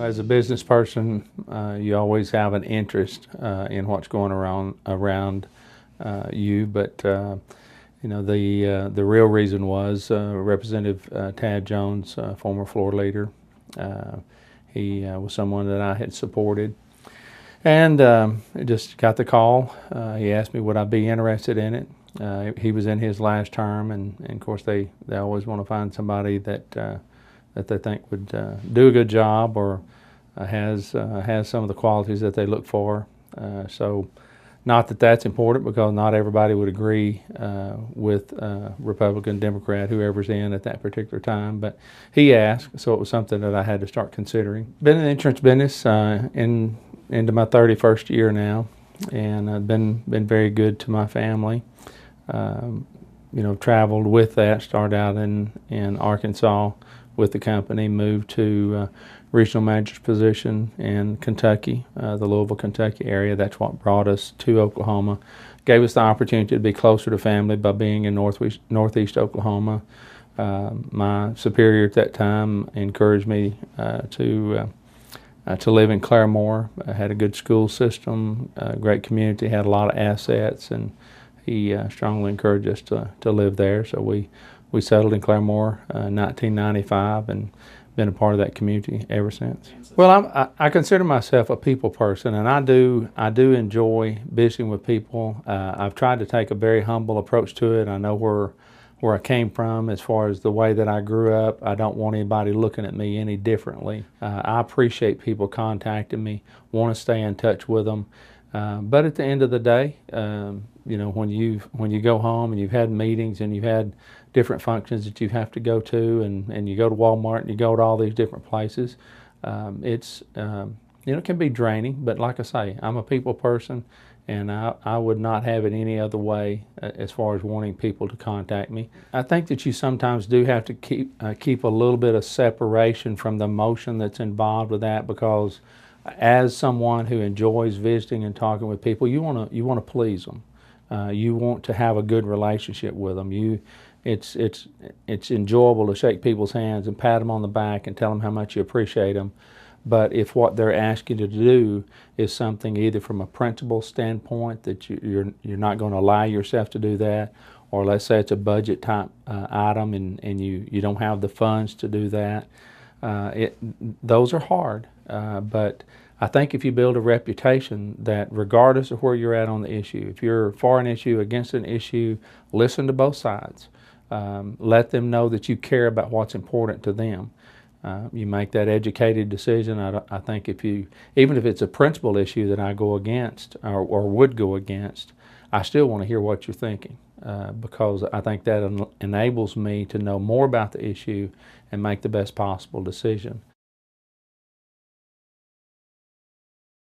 as a business person, you always have an interest in what's going around you, but the real reason was Representative Tad Jones, former floor leader. He was someone that I had supported, and just got the call. He asked me would I be interested in it. He was in his last term, and of course they always want to find somebody that they think would do a good job or has some of the qualities that they look for. So not that that's important, because not everybody would agree with Republican, Democrat, whoever's in at that particular time, but he asked, so it was something that I had to start considering. Been in the insurance business into my 31st year now, and I've been very good to my family. Traveled with that, started out in Arkansas with the company, moved to regional manager's position in Kentucky, the Louisville, Kentucky area. That's what brought us to Oklahoma. Gave us the opportunity to be closer to family by being in northeast Oklahoma. My superior at that time encouraged me to live in Claremore. I had a good school system, a great community, had a lot of assets, and he strongly encouraged us to live there. So we settled in Claremore in 1995 and been a part of that community ever since. Well, I consider myself a people person, and I do enjoy visiting with people. I've tried to take a very humble approach to it. I know where I came from as far as the way that I grew up. I don't want anybody looking at me any differently. I appreciate people contacting me, want to stay in touch with them. But at the end of the day, when you go home and you've had meetings and you've had different functions that you have to go to, and you go to Walmart and you go to all these different places, it can be draining. But like I say, I'm a people person, and I would not have it any other way as far as wanting people to contact me. I think that you sometimes do have to keep a little bit of separation from the emotion that's involved with that, because as someone who enjoys visiting and talking with people, you want to please them. You want to have a good relationship with them. It's enjoyable to shake people's hands and pat them on the back and tell them how much you appreciate them. But if what they're asking you to do is something either from a principle standpoint that you're not going to allow yourself to do that, or let's say it's a budget type item and you don't have the funds to do that, those are hard. But I think if you build a reputation that regardless of where you're at on the issue, if you're for an issue, against an issue, listen to both sides. Let them know that you care about what's important to them. You make that educated decision. I think even if it's a principal issue that I go against or would go against, I still want to hear what you're thinking, because I think that enables me to know more about the issue and make the best possible decision.